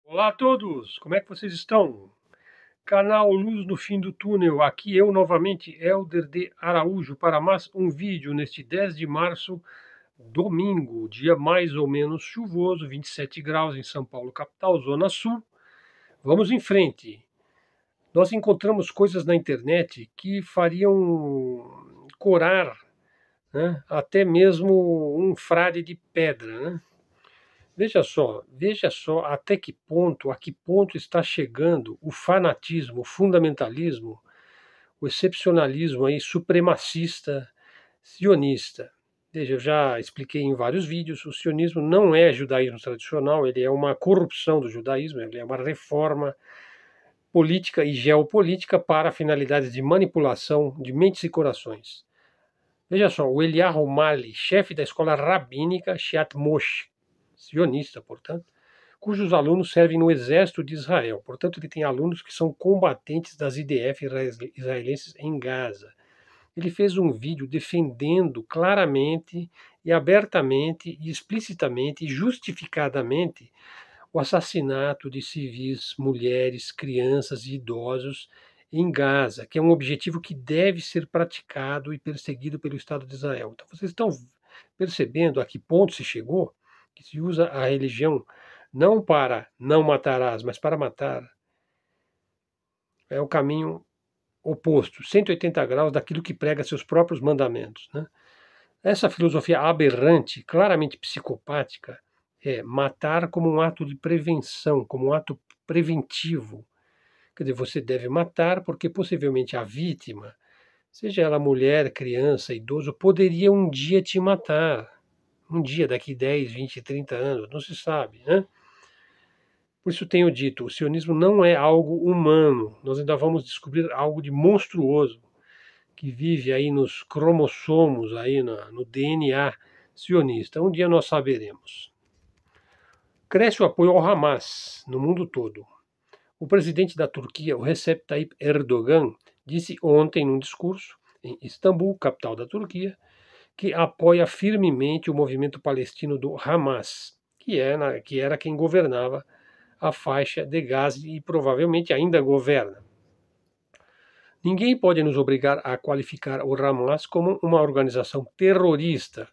Olá a todos, como é que vocês estão? Canal Luz no Fim do Túnel, aqui eu novamente, Helder de Araújo, para mais um vídeo neste 10 de março, domingo, dia mais ou menos chuvoso, 27 graus em São Paulo, capital, Zona Sul. Vamos em frente. Nós encontramos coisas na internet que fariam corar, né, até mesmo um frade de pedra, né? Veja só a que ponto está chegando o fanatismo, o fundamentalismo, o excepcionalismo aí supremacista sionista. Veja, eu já expliquei em vários vídeos, o sionismo não é judaísmo tradicional, ele é uma corrupção do judaísmo, ele é uma reforma política e geopolítica para finalidades de manipulação de mentes e corações. Veja só, o Eliyahu Mali, chefe da escola rabínica Shiat Moshe, sionista, portanto, cujos alunos servem no exército de Israel. Portanto, ele tem alunos que são combatentes das IDF israelenses em Gaza. Ele fez um vídeo defendendo claramente e abertamente e explicitamente e justificadamente o assassinato de civis, mulheres, crianças e idosos em Gaza, que é um objetivo que deve ser praticado e perseguido pelo Estado de Israel. Então, vocês estão percebendo a que ponto se chegou? Que se usa a religião não para não matarás, mas para matar. É o caminho oposto, 180 graus daquilo que prega seus próprios mandamentos, né? Essa filosofia aberrante, claramente psicopática, é matar como um ato de prevenção, como um ato preventivo. Quer dizer, você deve matar porque possivelmente a vítima, seja ela mulher, criança, idoso, poderia um dia te matar. Um dia, daqui 10, 20, 30 anos, não se sabe, né? Por isso tenho dito, o sionismo não é algo humano. Nós ainda vamos descobrir algo de monstruoso que vive aí nos cromossomos, aí no DNA sionista. Um dia nós saberemos. Cresce o apoio ao Hamas no mundo todo. O presidente da Turquia, o Recep Tayyip Erdogan, disse ontem num discurso em Istambul, capital da Turquia, que apoia firmemente o movimento palestino do Hamas, que era quem governava a faixa de Gaza e provavelmente ainda governa. Ninguém pode nos obrigar a qualificar o Hamas como uma organização terrorista,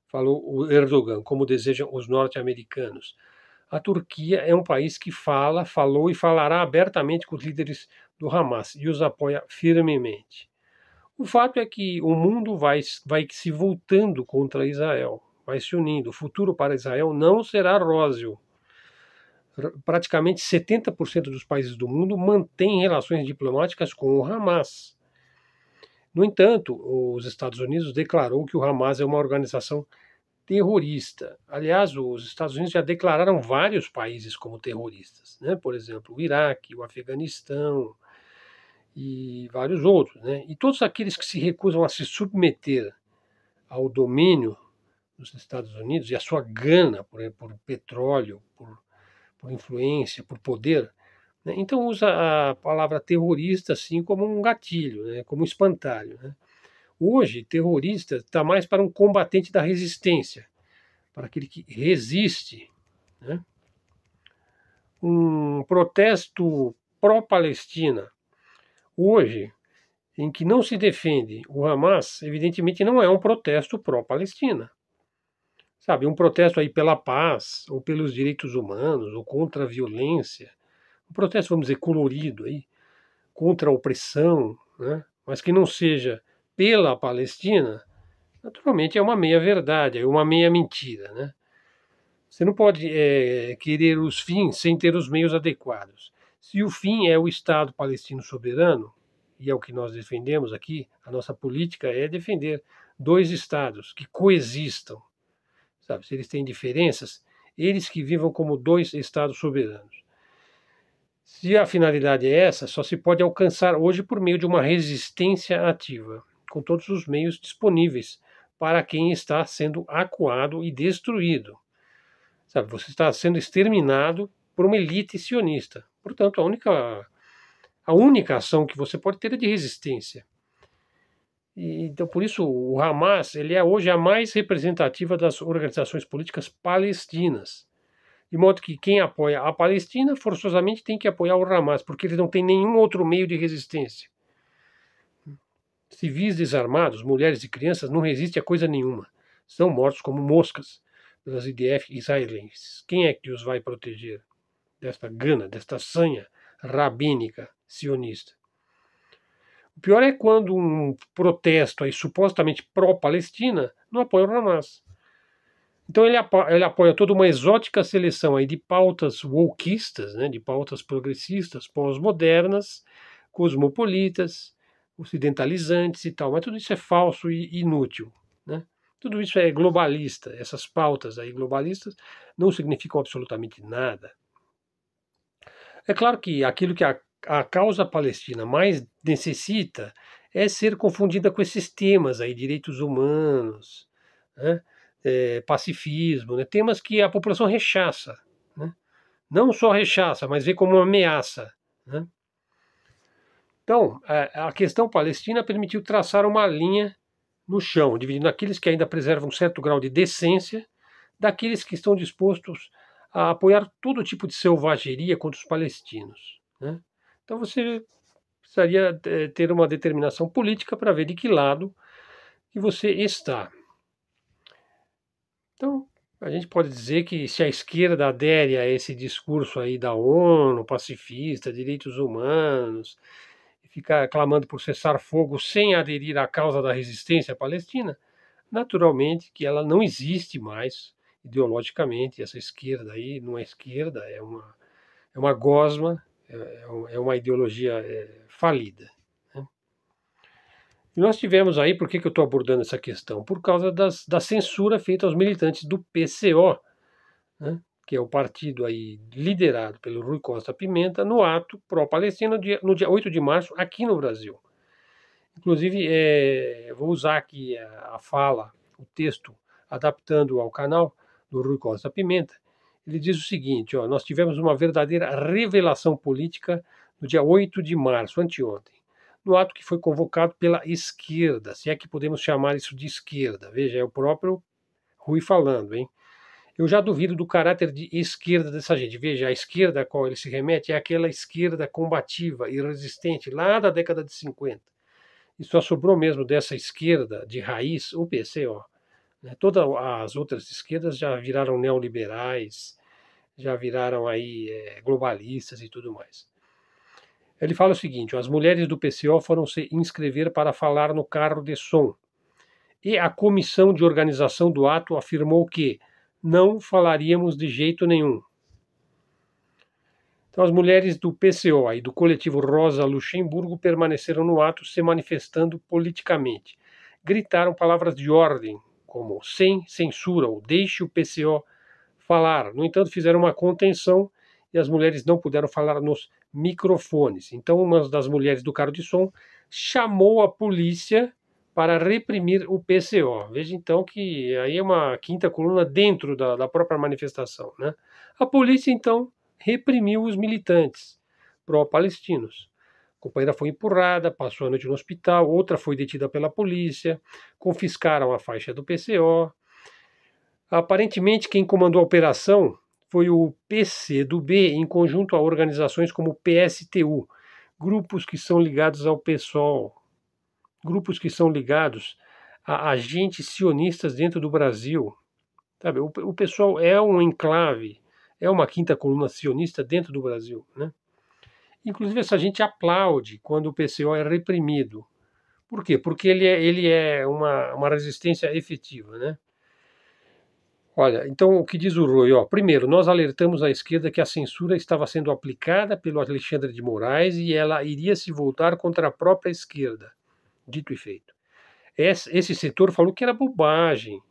falou o Erdogan, como desejam os norte-americanos. A Turquia é um país que falou e falará abertamente com os líderes do Hamas e os apoia firmemente. O fato é que o mundo vai se voltando contra Israel, vai se unindo. O futuro para Israel não será róseo. Praticamente 70% dos países do mundo mantêm relações diplomáticas com o Hamas. No entanto, os Estados Unidos declarou que o Hamas é uma organização terrorista. Aliás, os Estados Unidos já declararam vários países como terroristas, né? Por exemplo, o Iraque, o Afeganistão e vários outros, né? E todos aqueles que se recusam a se submeter ao domínio dos Estados Unidos e a sua gana por petróleo, por influência, por poder, né? Então usa a palavra terrorista assim como um gatilho, né? Como um espantalho, né? Hoje, terrorista está mais para um combatente da resistência, para aquele que resiste, né? Um protesto pró-Palestina hoje, em que não se defende o Hamas, evidentemente não é um protesto pró-Palestina. Sabe, um protesto aí pela paz, ou pelos direitos humanos, ou contra a violência. Um protesto, vamos dizer, colorido aí, contra a opressão, né? Mas que não seja pela Palestina, naturalmente é uma meia-verdade, é uma meia-mentira, né? Você não pode querer os fins sem ter os meios adequados. Se o fim é o Estado palestino soberano, e é o que nós defendemos aqui, a nossa política é defender dois Estados que coexistam. Sabe? Se eles têm diferenças, eles que vivam como dois Estados soberanos. Se a finalidade é essa, só se pode alcançar hoje por meio de uma resistência ativa, com todos os meios disponíveis para quem está sendo acuado e destruído. Sabe, você está sendo exterminado por uma elite sionista. Portanto, a única ação que você pode ter é de resistência. Então, por isso, o Hamas ele é hoje a mais representativa das organizações políticas palestinas. De modo que quem apoia a Palestina forçosamente tem que apoiar o Hamas, porque eles não têm nenhum outro meio de resistência. Civis desarmados, mulheres e crianças, não resistem a coisa nenhuma. São mortos como moscas pelas IDF israelenses. Quem é que os vai proteger desta gana, desta sanha rabínica sionista? O pior é quando um protesto aí supostamente pró-Palestina não apoia o Hamas. Então ele apoia toda uma exótica seleção aí de pautas wokeistas, né, de pautas progressistas, pós-modernas, cosmopolitas, ocidentalizantes e tal. Mas tudo isso é falso e inútil, né? Tudo isso é globalista. Essas pautas aí globalistas não significam absolutamente nada. É claro que aquilo que a causa palestina mais necessita é ser confundida com esses temas aí, direitos humanos, né? Pacifismo, né? Temas que a população rechaça, né? Não só rechaça, mas vê como uma ameaça, né? Então, a questão palestina permitiu traçar uma linha no chão, dividindo aqueles que ainda preservam um certo grau de decência daqueles que estão dispostos a apoiar todo tipo de selvageria contra os palestinos, né? Então você precisaria ter uma determinação política para ver de que lado que você está. Então, a gente pode dizer que se a esquerda adere a esse discurso aí da ONU, pacifista, direitos humanos, e fica clamando por cessar fogo sem aderir à causa da resistência palestina, naturalmente que ela não existe mais ideologicamente. Essa esquerda aí não é esquerda, é uma gosma, é uma ideologia falida, né? E nós tivemos aí, por que eu estou abordando essa questão? Por causa da censura feita aos militantes do PCO, né, que é o partido aí liderado pelo Rui Costa Pimenta, no ato pró-Palestina no dia 8 de março, aqui no Brasil. Inclusive, vou usar aqui a fala, o texto, adaptando ao canal do Rui Costa Pimenta. Ele diz o seguinte: ó, nós tivemos uma verdadeira revelação política no dia 8 de março, anteontem, no ato que foi convocado pela esquerda, se é que podemos chamar isso de esquerda. Veja, é o próprio Rui falando, hein? Eu já duvido do caráter de esquerda dessa gente. Veja, a esquerda a qual ele se remete é aquela esquerda combativa e resistente lá da década de 50. E só sobrou mesmo dessa esquerda de raiz o PCO, né? Todas as outras esquerdas já viraram neoliberais, já viraram aí globalistas e tudo mais. Ele fala o seguinte: as mulheres do PCO foram se inscrever para falar no carro de som. E a comissão de organização do ato afirmou que não falaríamos de jeito nenhum. Então, as mulheres do PCO e do coletivo Rosa Luxemburgo permaneceram no ato se manifestando politicamente. Gritaram palavras de ordem, como sem censura ou deixe o PCO falar. No entanto, fizeram uma contenção e as mulheres não puderam falar nos microfones. Então, uma das mulheres do carro de som chamou a polícia para reprimir o PCO. Veja então que aí é uma quinta coluna dentro da própria manifestação, né? A polícia então reprimiu os militantes pró-palestinos. A companheira foi empurrada, passou a noite no hospital, outra foi detida pela polícia, confiscaram a faixa do PCO. Aparentemente, quem comandou a operação foi o PCdoB, em conjunto a organizações como o PSTU, grupos que são ligados ao PSOL, grupos que são ligados a agentes sionistas dentro do Brasil. Sabe, o PSOL é um enclave, é uma quinta coluna sionista dentro do Brasil, né? Inclusive, essa gente aplaude quando o PCO é reprimido. Por quê? Porque ele é uma resistência efetiva, né? Olha, então o que diz o Rui? Ó, primeiro, nós alertamos à esquerda que a censura estava sendo aplicada pelo Alexandre de Moraes e ela iria se voltar contra a própria esquerda. Dito e feito. Esse setor falou que era bobagem.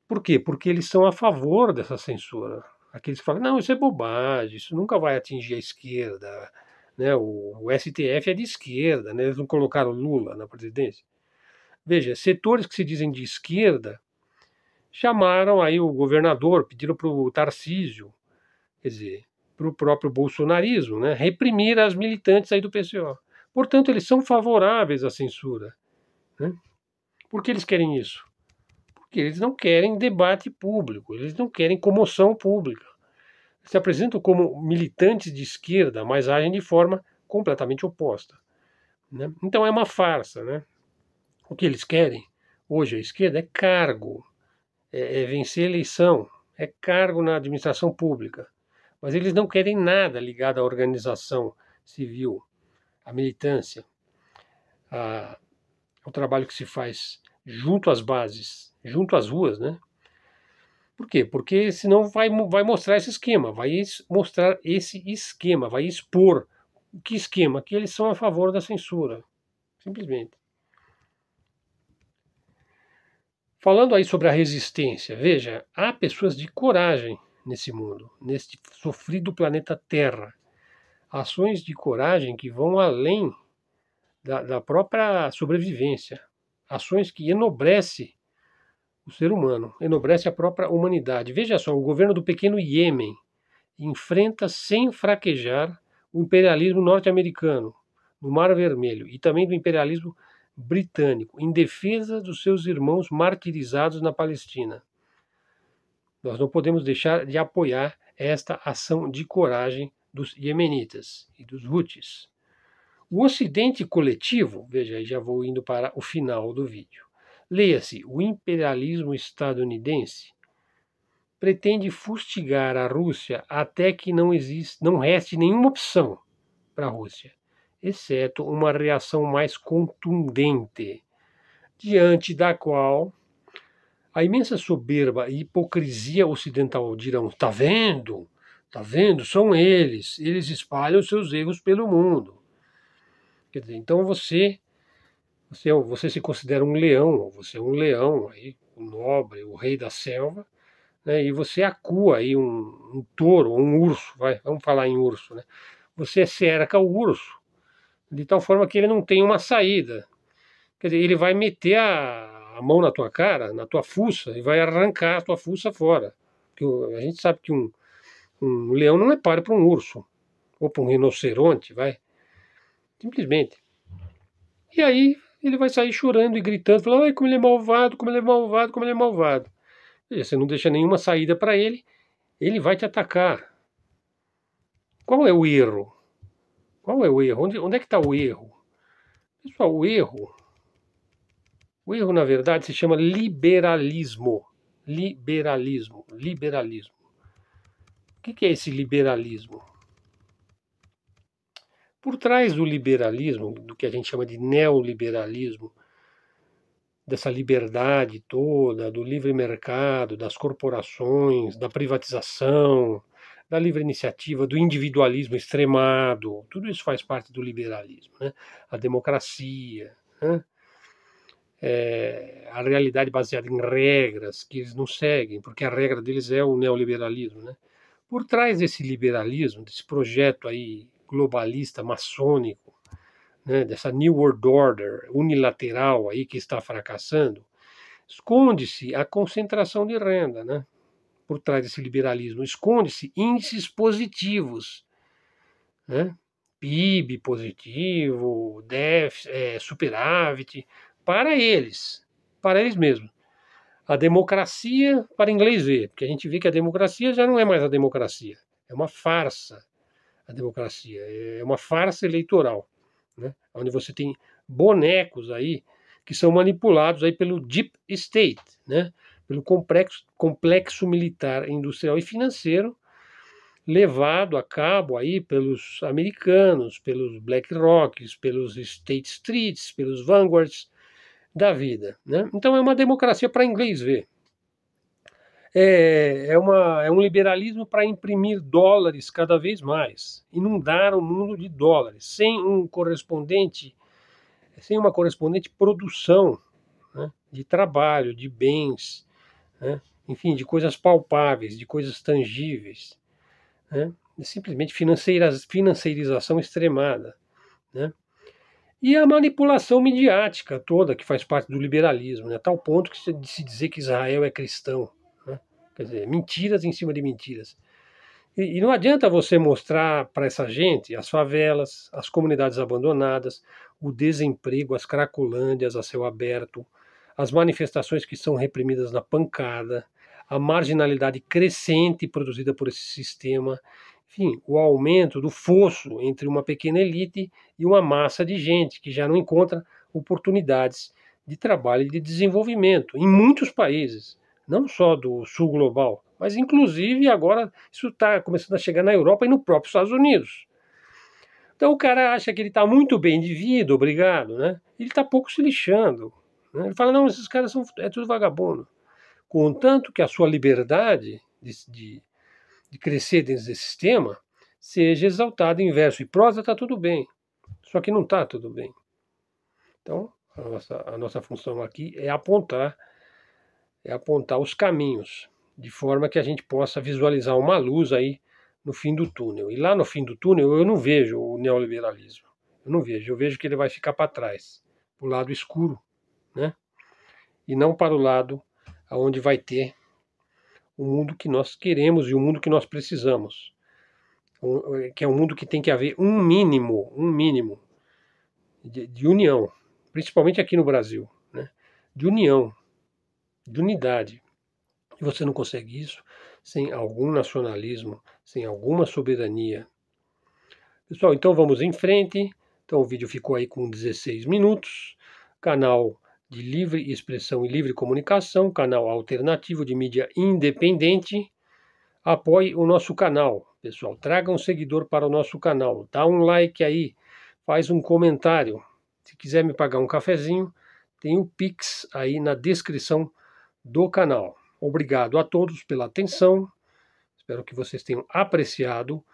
Por quê? Porque eles são a favor dessa censura. Aqueles que falam, não, isso é bobagem, isso nunca vai atingir a esquerda, né? O STF é de esquerda, né? Eles não colocaram Lula na presidência. Veja, setores que se dizem de esquerda chamaram aí o governador, pediram para o Tarcísio, quer dizer, para o próprio bolsonarismo, né? Reprimir as militantes aí do PCO. Portanto, eles são favoráveis à censura, né? Por que eles querem isso? Porque eles não querem debate público, eles não querem comoção pública. se apresentam como militantes de esquerda, mas agem de forma completamente oposta, né? Então é uma farsa, né? O que eles querem hoje, a esquerda, é cargo, é vencer a eleição, é cargo na administração pública. Mas eles não querem nada ligado à organização civil, à militância, ao trabalho que se faz junto às bases, junto às ruas, né? Por quê? Porque senão vai mostrar esse esquema, vai mostrar esse esquema, vai expor que esquema? Que eles são a favor da censura, simplesmente. Falando aí sobre a resistência, veja, há pessoas de coragem nesse mundo, neste sofrido planeta Terra. Ações de coragem que vão além da própria sobrevivência. Ações que enobrecem o ser humano, enobrece a própria humanidade. Veja só, o governo do pequeno Iêmen enfrenta sem fraquejar o imperialismo norte-americano no Mar Vermelho e também do imperialismo britânico em defesa dos seus irmãos martirizados na Palestina. Nós não podemos deixar de apoiar esta ação de coragem dos iemenitas e dos Houthis. O Ocidente coletivo, veja, já vou indo para o final do vídeo. Leia-se, o imperialismo estadunidense pretende fustigar a Rússia até que não reste nenhuma opção para a Rússia, exceto uma reação mais contundente, diante da qual a imensa soberba e hipocrisia ocidental dirão: está vendo? Está vendo? São eles espalham seus erros pelo mundo. Quer dizer, então você se considera um leão, você é um leão, aí, o nobre, o rei da selva, né, e você acua aí um touro, um urso, vamos falar em urso, né? Você cerca o urso de tal forma que ele não tem uma saída. Quer dizer, ele vai meter a mão na tua cara, na tua fuça, e vai arrancar a tua fuça fora. Porque a gente sabe que um leão não é páreo para um urso, ou para um rinoceronte, vai. Simplesmente. E aí ele vai sair chorando e gritando, falando: ai, como ele é malvado, como ele é malvado, como ele é malvado. E você não deixa nenhuma saída para ele, ele vai te atacar. Qual é o erro? Qual é o erro? Onde é que está o erro? Pessoal, o erro, na verdade, se chama liberalismo. Liberalismo. O que é esse liberalismo? Por trás do liberalismo, do que a gente chama de neoliberalismo, dessa liberdade toda, do livre mercado, das corporações, da privatização, da livre iniciativa, do individualismo extremado, tudo isso faz parte do liberalismo, né? A democracia, né? A realidade baseada em regras que eles não seguem, porque a regra deles é o neoliberalismo, né? Por trás desse liberalismo, desse projeto aí globalista, maçônico, né, dessa New World Order unilateral aí que está fracassando, esconde-se a concentração de renda, né? Por trás desse liberalismo, esconde-se índices positivos, né? PIB positivo, déficit, superávit, para eles mesmos. A democracia para inglês ver, porque a gente vê que a democracia já não é mais a democracia, é uma farsa. A democracia é uma farsa eleitoral, né? Onde você tem bonecos aí que são manipulados aí pelo Deep State, né? Pelo complexo militar, industrial e financeiro levado a cabo aí pelos americanos, pelos BlackRocks, pelos State Streets, pelos Vanguards da vida, né? Então é uma democracia para inglês ver. É um liberalismo para imprimir dólares cada vez mais, inundar o mundo de dólares, sem uma correspondente produção, né, de trabalho, de bens, né, enfim, de coisas palpáveis, de coisas tangíveis, né, simplesmente financeirização extremada, né. E a manipulação midiática toda que faz parte do liberalismo, né, a tal ponto que se dizer que Israel é cristão. Quer dizer, mentiras em cima de mentiras. E não adianta você mostrar para essa gente as favelas, as comunidades abandonadas, o desemprego, as cracolândias a céu aberto, as manifestações que são reprimidas na pancada, a marginalidade crescente produzida por esse sistema, enfim, o aumento do fosso entre uma pequena elite e uma massa de gente que já não encontra oportunidades de trabalho e de desenvolvimento em muitos países, não só do sul global, mas inclusive agora isso está começando a chegar na Europa e no próprio Estados Unidos. Então o cara acha que ele está muito bem de vida, obrigado, né? Ele está pouco se lixando. Né? Ele fala, não, esses caras é tudo vagabundo. Contanto que a sua liberdade de crescer dentro desse sistema seja exaltada em verso e prosa, está tudo bem. Só que não está tudo bem. Então, a nossa função aqui é apontar os caminhos, de forma que a gente possa visualizar uma luz aí no fim do túnel. E lá no fim do túnel eu não vejo o neoliberalismo. Eu não vejo. Eu vejo que ele vai ficar para trás, para o lado escuro, né? E não para o lado onde vai ter o mundo que nós queremos e o mundo que nós precisamos. Que é um mundo que tem que haver um mínimo de união, principalmente aqui no Brasil, né? De união, de unidade. E você não consegue isso sem algum nacionalismo, sem alguma soberania. Pessoal, então vamos em frente. Então o vídeo ficou aí com 16 minutos. Canal de livre expressão e livre comunicação, canal alternativo de mídia independente. Apoie o nosso canal, pessoal. Traga um seguidor para o nosso canal. Dá um like aí, faz um comentário. Se quiser me pagar um cafezinho, tem o Pix aí na descrição do canal. Obrigado a todos pela atenção. Espero que vocês tenham apreciado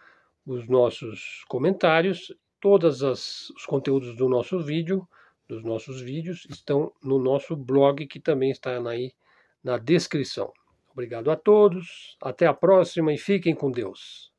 os nossos comentários. Todos os conteúdos dos nossos vídeos estão no nosso blog, que também está aí na descrição. Obrigado a todos, até a próxima e fiquem com Deus.